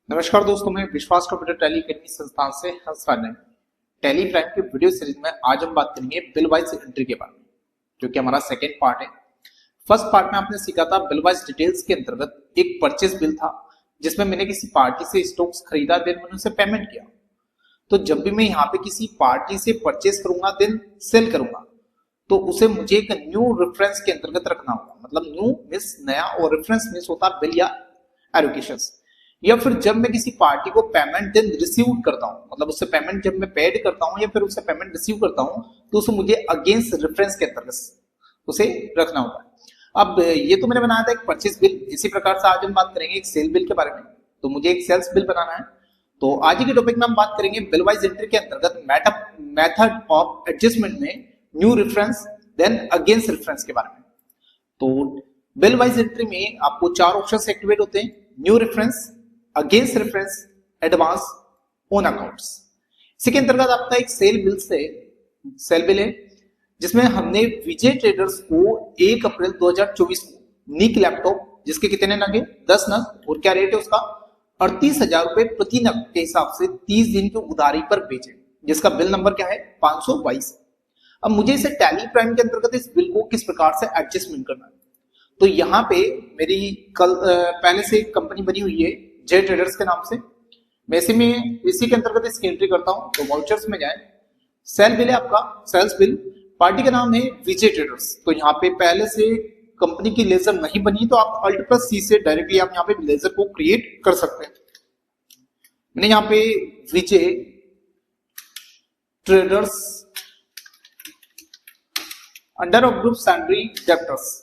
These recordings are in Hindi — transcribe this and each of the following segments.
नमस्कार दोस्तों, मैं विश्वास कंप्यूटर टैली अकेडमी संस्थान से हंस राज। टैली प्राइम के वीडियो सीरीज में आज हम बात करेंगे बिल वाइज एंट्री के बारे में, जो कि हमारा सेकेंड पार्ट है। फर्स्ट पार्ट में आपने सीखा था बिल वाइज डिटेल्स के अंतर्गत एक परचेज बिल था जिसमें मैंने किसी पार्टी से स्टॉक्स खरीदा, देन मैंने उसे पेमेंट किया। तो जब भी मैं यहाँ पे किसी पार्टी से परचेज करूंगा देन सेल करूंगा, तो उसे मुझे एक न्यू रेफरेंस के अंतर्गत रखना होगा। मतलब न्यू मींस नया और रेफरेंस मींस होता है बिल या एलोकेशंस। या फिर जब मैं किसी पार्टी को पेमेंट देन रिसीव करता हूं, मतलब उससे पेमेंट जब मैं पेड करता हूं या फिर उससे पेमेंट रिसीव करता हूं, तो उसे मुझे अगेंस्ट रेफरेंस के अंतर्गत उसे रखना होता है। अब ये तो मैंने बनाया था एक परचेज बिल। इसी प्रकार से आज हम बात करेंगे एक सेल बिल के बारे में। तो मुझे एक सेल्स बिल बनाना है। तो आज के टॉपिक में हम बात करेंगे बिल वाइज एंट्री के अंतर्गत मेथड ऑफ एडजस्टमेंट में new reference then against reference के बारे में। तो बिल वाइज एंट्री में आपको चार ऑप्शन एक्टिवेट होते हैं: new reference, against reference, advance, on accounts. इसी के अंतर्गत आपका एक सेल बिल है जिसमें हमने विजय ट्रेडर्स को 1 अप्रैल 2024 को नीक लैपटॉप, जिसके कितने नग है 10 नग, और क्या रेट है उसका 38,000 रुपए प्रति नग के हिसाब से 30 दिन की उधारी पर बेचे, जिसका बिल नंबर क्या है 522। अब मुझे इसे टैली प्राइम के अंतर्गत इस बिल को किस प्रकार से एडजस्टमेंट करना है। तो यहाँ पे मेरी पहले से कंपनी बनी हुई है जय ट्रेडर्स के नाम से। मैं इसी के अंतर्गत इसकी एंट्री करता हूं। तो वाउचर्स में जाए, सेल बिल है आपका, सेल्स बिल, पार्टी का नाम है विजय ट्रेडर्स। तो यहाँ पे पहले से कंपनी की लेजर नहीं बनी, तो आप Alt+C से डायरेक्टली आप यहाँ पे लेजर को क्रिएट कर सकते हैं। मैंने यहाँ पे Vijay traders under of group sundry debtors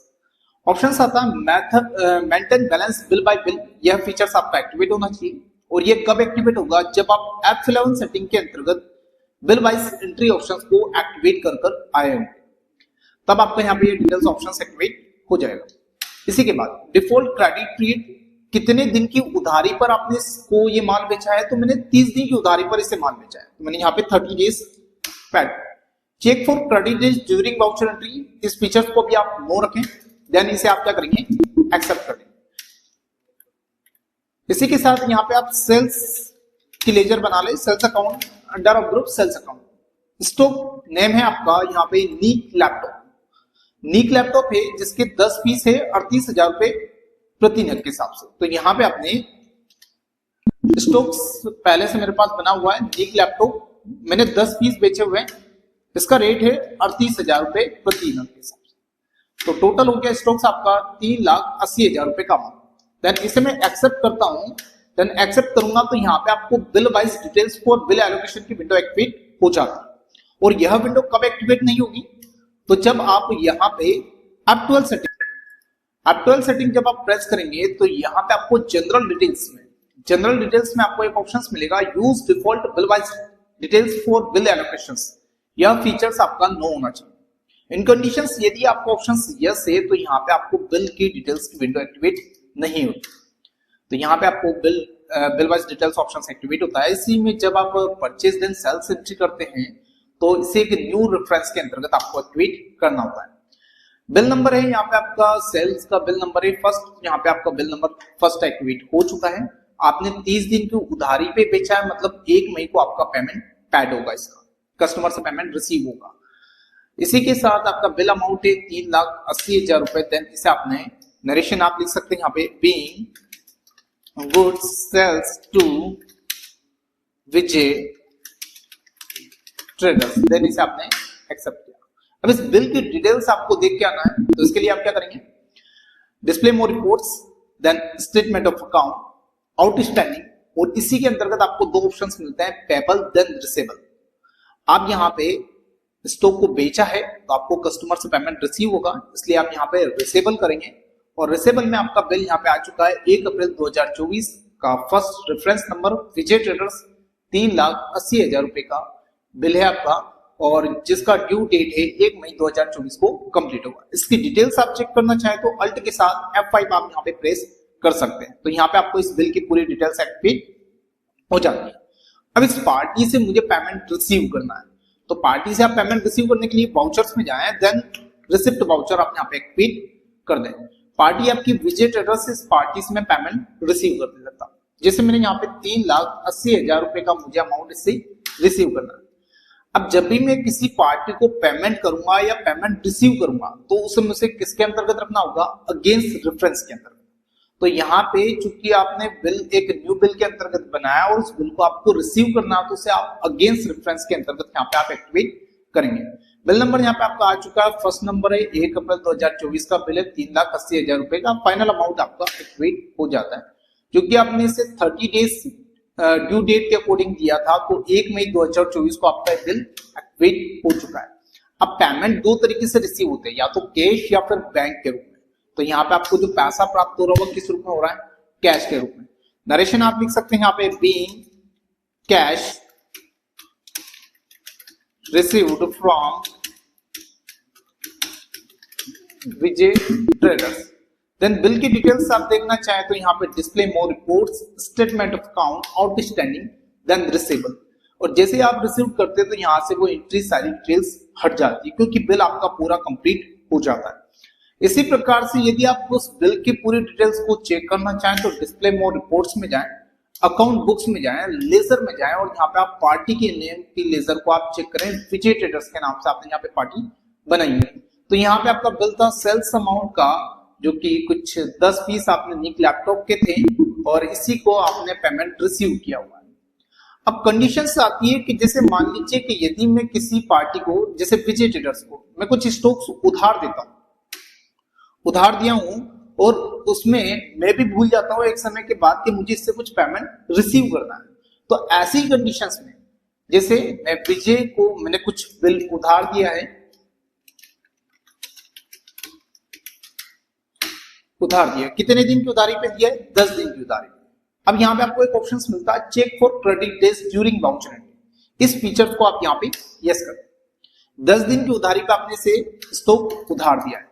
option आता है maintain balance bill by bill. यह फीचर्स आपका एक्टिवेट होना चाहिए। और ये कब एक्टिवेट होगा? जब आप F11 सेटिंग के अंतर्गत बिल वाइज एंट्री ऑप्शंस को एक्टिवेट कर आए होंगे, तब आपको यहाँ पे ये डिटेल्स ऑप्शंस एक्टिवेट हो जाएगा। इसी के बाद डिफॉल्ट क्रेडिट पीरियड, कितने दिन की उधारी पर आपने इसको ये माल बेचा है। तो मैंने 30 दिन की उधारी पर इसे माल बेचा है, तो मैंने यहाँ पे 30 days paid. Check for credit days during voucher entry, इस फीचर्स को भी आप नो रखें, देन इसे आप क्या करेंगे एक्सेप्ट कर लेंगे। इसी के साथ यहाँ पे आप सेल्स की लेजर बना ले, sales account under of group sales account. Stock name है आपका यहाँ पे नीक लैपटॉप। नीक लैपटॉप है जिसके 10 पीस है 38,000 रुपए प्रति नग के हिसाब से। तो यहाँ पे आपने स्टॉक्स पहले से मेरे पास बना हुआ है नीक लैपटॉप, मैंने 10 पीस बेचे हुए हैं, इसका रेट है 38,000 रुपए प्रति नग के हिसाब से। तो टोटल हो गया स्टॉक्स आपका 3,80,000 रुपए का अमाउंट। देन इसे मैं एक्सेप्ट करता हूं। देन एक्सेप्ट करूंगा तो यहाँ पे आपको bill wise details for bill allocation की विंडो एक्टिवेट हो जाती है। और यह विंडो कब एक्टिवेट नहीं होगी? तो जब आप यहाँ पे F12 सेटिंग जब आप प्रेस करेंगे, तो यहाँ पे आपको जनरल डिटेल्स में आपको एक ऑप्शन मिलेगा, use default bill wise details for bill allocation. यह फीचर्स आपका नो होना चाहिए। इन कंडीशंस यदि आपका ऑप्शन यस है, तो यहाँ पे आपको बिल की डिटेल्स की विंडो एक्टिवेट नहीं होती। तो यहाँ पे आपको bill wise details option activate होता है। इसी में जब आप परचेज देन सेल्स एंट्री करते हैं, तो इसे एक न्यू रेफरेंस के अंतर्गत आपको एक्टिवेट करना होता है। बिल नंबर है यहाँ पे आपका सेल्स का बिल नंबर है फर्स्ट, यहाँ पे आपका बिल नंबर फर्स्ट एक्टिवेट हो चुका है। आपने 30 दिन की उधारी पे बेचा है, मतलब 1 मई को आपका पेमेंट पैड होगा, इसका कस्टमर से पेमेंट रिसीव होगा। इसी के साथ आपका बिल अमाउंट है 3,80,000 रुपए। देन इसे आपने नरेशन आप लिख सकते हैं यहाँ पे, being goods sales to Vijay traders. Then इसे आपने एक्सेप्ट किया। अब इस बिल की डिटेल्स आपको देख के आना है, तो इसके लिए आप क्या करेंगे, display more reports, then statement of account, outstanding. और इसी के अंतर्गत आपको 2 ऑप्शंस मिलते हैं, पेबल देन रिसेबल। आप यहाँ पे स्टॉक को बेचा है तो आपको कस्टमर से पेमेंट रिसीव होगा, इसलिए आप यहाँ पे रिसेबल करेंगे। और रिसेबल में आपका बिल यहाँ पे आ चुका है 1 अप्रैल 2024 का। फर्स्ट रेफरेंस नंबर विजय ट्रेडर्स 3,80,000 रुपए का बिल है आपका, और जिसका ड्यू डेट है 1 मई 2024 को कंप्लीट होगा। इसकी डिटेल्स आप चेक करना चाहें तो अल्ट के साथ F5 आप यहाँ पे प्रेस कर सकते हैं। तो यहाँ पे आपको इस बिल की पूरी डिटेल्स एक्टिवेट हो जाती है। अब इस पार्टी से मुझे पेमेंट रिसीव करना है, तो पार्टी से आप पेमेंट रिसीव करने के लिए वाउचर्स में जाएं, देन रिसिप्ट वाउचर आप यहाँ पे एक्टिवेट कर दें। पार्टी आपकी विजय ट्रेडर्स से इस पार्टी से मैं पेमेंट रिसीव कर देता हूं। जैसे मैंने यहाँ पे 3,80,000 रुपए का मुझे अमाउंट इससे रिसीव करना है। अब जब भी मैं किसी पार्टी को पेमेंट करूंगा या पेमेंट रिसीव करूंगा तो उसे मुझे किसके अंतर्गत रखना होगा, अगेंस्ट रेफरेंस के अंतर्गत। तो यहाँ पे चूंकि आपने बिल एक न्यू बिल के अंतर्गत बनाया और उस बिल को आपको रिसीव करना है तो उसे आप अगेंस्ट रेफरेंस के अंतर्गत यहाँ पे आप एक्टिवेट करेंगे। बिल नंबर यहाँ पे आपका आ चुका है, फर्स्ट नंबर है 1 अप्रैल 2024 का बिल है 3,80,000 रुपए का। फाइनल अमाउंट आपका एक्टिवेट हो जाता है क्योंकि आपने इसे 30 डेज ड्यू डेट के अकॉर्डिंग दिया था तो 1 मई 2024 को आपका बिल एक्टिवेट हो चुका है। अब पेमेंट दो तरीके से रिसीव होते हैं, या तो कैश या फिर बैंक के रूप में। तो यहाँ पे आपको जो पैसा प्राप्त हो रहा है वो किस रूप में हो रहा है, कैश के रूप में। नरेशन आप लिख सकते हैं यहाँ पे, being cash received from Vijay traders. Then bill की डिटेल्स आप देखना चाहें तो यहाँ पे display more reports, statement of account, outstanding, then receivable. और जैसे आप रिसीव करते हैं तो यहाँ से वो एंट्री सारी डिटेल्स हट जाती है क्योंकि बिल आपका पूरा कंप्लीट हो जाता है। इसी प्रकार से यदि आप उस बिल की पूरी डिटेल्स को चेक करना चाहें तो डिस्प्ले मोर रिपोर्ट्स में जाएं, अकाउंट बुक्स में जाएं, लेजर में जाएं और यहाँ पे आप पार्टी के नेम की लेजर को आप चेक करें। विजय ट्रेडर्स के नाम से आपने यहाँ पे पार्टी बनाई है। तो यहाँ पे आपका बिल था सेल्स अमाउंट का जो कि कुछ 10 पीस आपने निक लैपटॉप के थे और इसी को आपने पेमेंट रिसीव किया हुआ है। अब कंडीशंस आती है कि जैसे मान लीजिए कि यदि मैं किसी पार्टी को, जैसे विजय ट्रेडर्स को मैं कुछ स्टॉक्स उधार देता हूं, उधार दिया हूं और उसमें मैं भी भूल जाता हूं एक समय के बाद कि मुझे इससे कुछ पेमेंट रिसीव करना है, तो ऐसी कंडीशंस में जैसे मैं विजय को मैंने कुछ बिल उधार दिया है, उधार दिया, कितने दिन की उधारी पे दिया है, 10 दिन की उधारी पे। अब यहाँ पे आपको एक ऑप्शन मिलता है check for credit days during voucher entry. इस फीचर को आप यहाँ पे यस करें। 10 दिन की उधारी पे आपने से स्टॉक उधार दिया है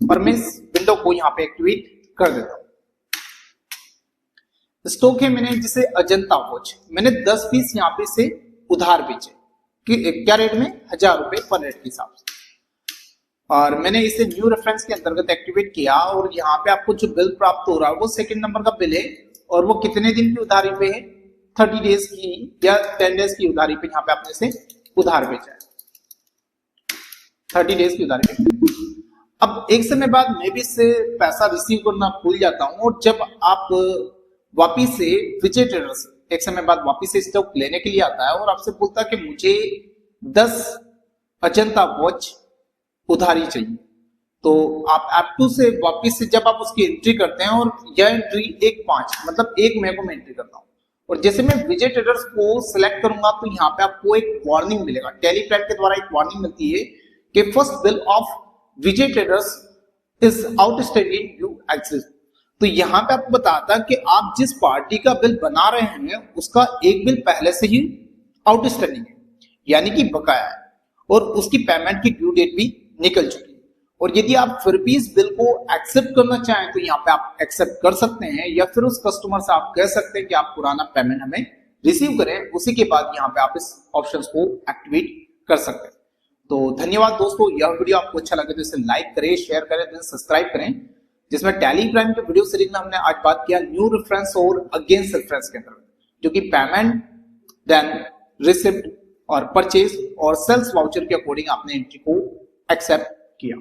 और मैं इस विंडो को यहाँ पे एक्टिवेट कर देता हूं। स्टॉक है मैंने जिसे अजंता वॉच, मैंने 10 पीस यहाँ पे से उधार बेचे कि क्या रेट में, 1000 रुपए पर रेट के हिसाब से, और मैंने इसे न्यू रेफरेंस के अंतर्गत एक्टिवेट किया और यहाँ पे आपको जो बिल प्राप्त हो रहा है वो सेकंड नंबर का बिल है और वो कितने दिन की उधारी पे है, 30 डेज की या 10 डेज की उधारी पे यहाँ पे आपने से उधार बेचा है, 30 डेज की उधारी पे। अब एक समय बाद मैं भी इससे पैसा रिसीव करना भूल जाता हूँ और जब आप वापिस से विजय ट्रेडर्स एक समय बाद वापिस से स्टॉक लेने के लिए आता है और आपसे बोलता है कि मुझे 10 अजंता वॉच उधारी चाहिए, तो आप ऐप 2 से वापिस से जब आप उसकी एंट्री करते हैं और यह एंट्री 1/5 मतलब 1 मई को मैं एंट्री करता हूं और जैसे मैं विजय ट्रेडर्स को सिलेक्ट करूंगा तो यहाँ पे आपको एक वार्निंग मिलेगा, टेलीप्लैन के द्वारा एक वार्निंग मिलती है कि first bill of Vijay traders is outstanding due axis. तो यहाँ पे आपको बताता है कि आप जिस पार्टी का बिल बना रहे हैं उसका एक बिल पहले से ही आउटस्टैंडिंग है यानी कि बकाया है और उसकी पेमेंट की ड्यू डेट भी निकल चुकी है। और यदि आप फिर भी इस बिल को एक्सेप्ट करना चाहें तो यहाँ पे आप एक्सेप्ट कर सकते हैं या फिर उस कस्टमर से आप कह सकते हैं कि आप पुराना पेमेंट हमें रिसीव करें, उसी के बाद यहाँ पे आप इस ऑप्शन को एक्टिवेट कर सकते हैं। तो धन्यवाद दोस्तों, यह वीडियो आपको अच्छा लगे तो इसे लाइक करें, शेयर करें, देन सब्सक्राइब करें, जिसमें टैली प्राइम के वीडियो सीरीज में हमने आज बात किया न्यू रेफरेंस और अगेंस्ट रेफरेंस के अंदर, जो कि पेमेंट, देन रिसिप्ट और परचेज और सेल्स वाउचर के अकॉर्डिंग आपने एंट्री को एक्सेप्ट किया।